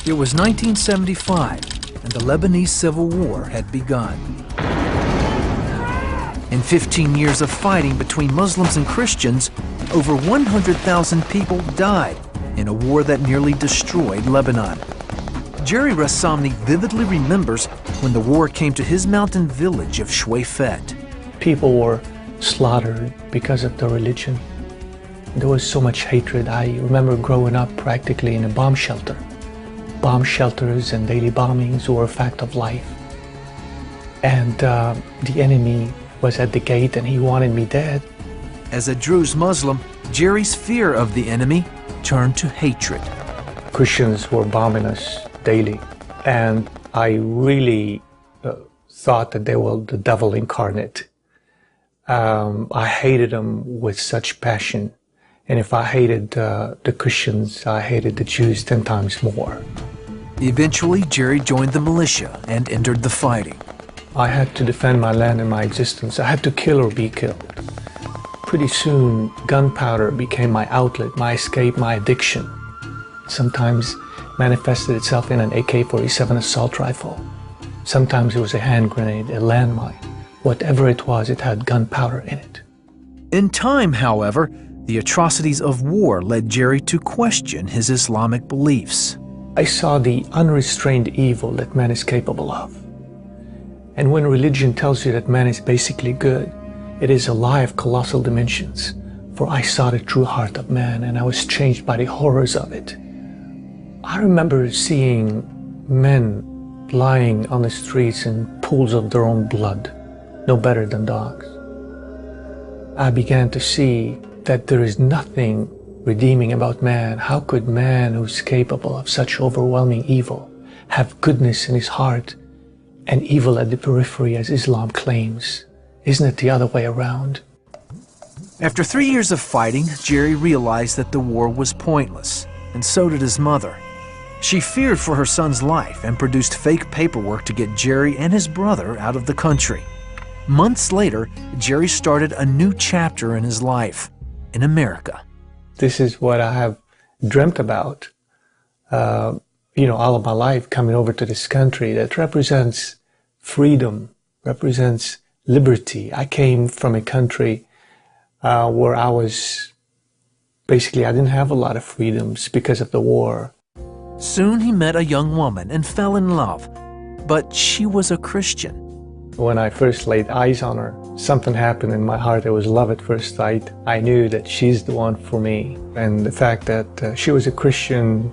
It was 1975, and the Lebanese Civil War had begun. In 15 years of fighting between Muslims and Christians, over 100,000 people died in a war that nearly destroyed Lebanon. Jerry Rassamni vividly remembers when the war came to his mountain village of Shweifet. People were slaughtered because of their religion. There was so much hatred. I remember growing up practically in a bomb shelter. Bomb shelters and daily bombings were a fact of life. And the enemy was at the gate and he wanted me dead. As a Druze Muslim, Jerry's fear of the enemy turned to hatred. Christians were bombing us daily, and I really thought that they were the devil incarnate. I hated them with such passion, and if I hated the Christians, I hated the Jews 10 times more. Eventually, Jerry joined the militia and entered the fighting. I had to defend my land and my existence. I had to kill or be killed. Pretty soon, gunpowder became my outlet, my escape, my addiction. Sometimes manifested itself in an AK-47 assault rifle. Sometimes it was a hand grenade, a landmine. Whatever it was, it had gunpowder in it. In time, however, the atrocities of war led Jerry to question his Islamic beliefs. I saw the unrestrained evil that man is capable of. And when religion tells you that man is basically good, it is a lie of colossal dimensions. For I saw the true heart of man, and I was changed by the horrors of it. I remember seeing men lying on the streets in pools of their own blood, no better than dogs. I began to see that there is nothing redeeming about man. How could man, who's capable of such overwhelming evil, have goodness in his heart and evil at the periphery, as Islam claims? Isn't it the other way around? After 3 years of fighting, Jerry realized that the war was pointless, and so did his mother. She feared for her son's life and produced fake paperwork to get Jerry and his brother out of the country. Months later, Jerry started a new chapter in his life, in America. This is what I have dreamt about, all of my life, coming over to this country that represents freedom, represents liberty. I came from a country where I didn't have a lot of freedoms because of the war. Soon he met a young woman and fell in love, but she was a Christian. When I first laid eyes on her, something happened in my heart. It was love at first sight. I knew that she's the one for me. And the fact that she was a Christian,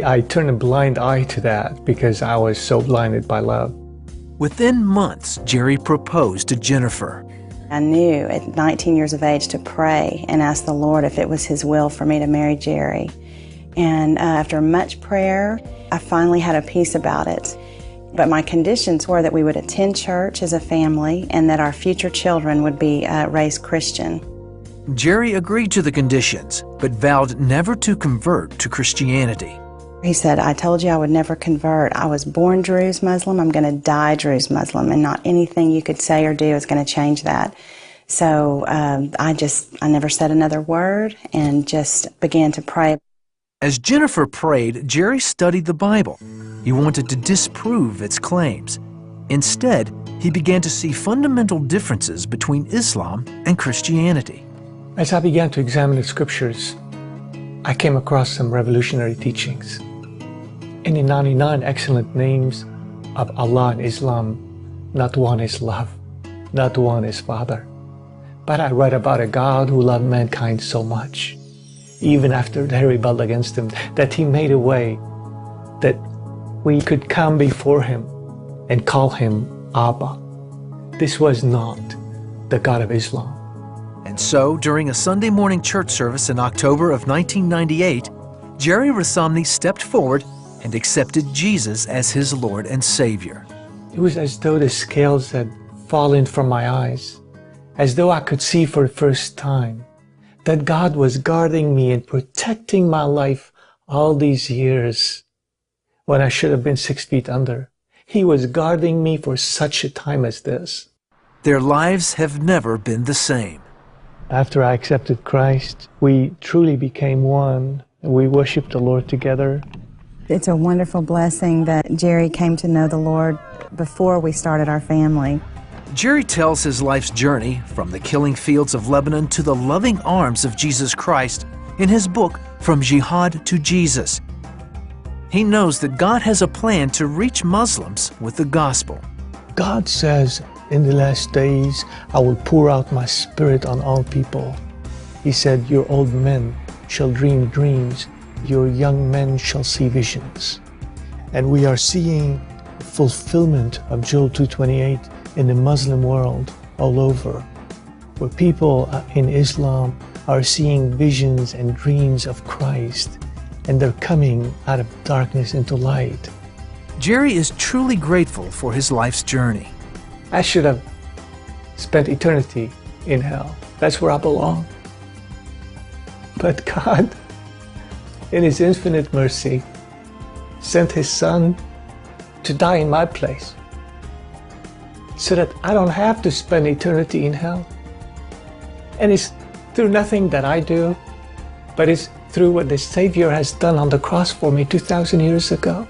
I turned a blind eye to that because I was so blinded by love. Within months, Jerry proposed to Jennifer. I knew at 19 years of age to pray and ask the Lord if it was His will for me to marry Jerry. And after much prayer, I finally had a peace about it. But my conditions were that we would attend church as a family and that our future children would be raised Christian. Jerry agreed to the conditions, but vowed never to convert to Christianity. He said, I told you I would never convert. I was born Druze Muslim. I'm going to die Druze Muslim, and not anything you could say or do is going to change that. So I never said another word and just began to pray. As Jennifer prayed, Jerry studied the Bible. He wanted to disprove its claims. Instead, he began to see fundamental differences between Islam and Christianity. As I began to examine the scriptures, I came across some revolutionary teachings. In the 99 excellent names of Allah in Islam, not one is love, not one is Father. But I read about a God who loved mankind so much, even after they rebelled against Him, that He made a way that we could come before Him and call Him Abba. This was not the God of Islam. And so, during a Sunday morning church service in October of 1998, Jerry Rassamni stepped forward and accepted Jesus as his Lord and Savior. It was as though the scales had fallen from my eyes, as though I could see for the first time that God was guarding me and protecting my life all these years when I should have been 6 feet under. He was guarding me for such a time as this. Their lives have never been the same. After I accepted Christ, we truly became one, and we worshiped the Lord together. It's a wonderful blessing that Jerry came to know the Lord before we started our family. Jerry tells his life's journey from the killing fields of Lebanon to the loving arms of Jesus Christ in his book, From Jihad to Jesus. He knows that God has a plan to reach Muslims with the gospel. God says, in the last days, I will pour out my spirit on all people. He said, your old men shall dream dreams, your young men shall see visions. And we are seeing the fulfillment of Joel 2:28 in the Muslim world all over, where people in Islam are seeing visions and dreams of Christ, and they're coming out of darkness into light. Jerry is truly grateful for his life's journey. I should have spent eternity in hell. That's where I belong. But God, in His infinite mercy, sent His Son to die in my place so that I don't have to spend eternity in hell. And it's through nothing that I do, but it's through what the Savior has done on the cross for me 2,000 years ago.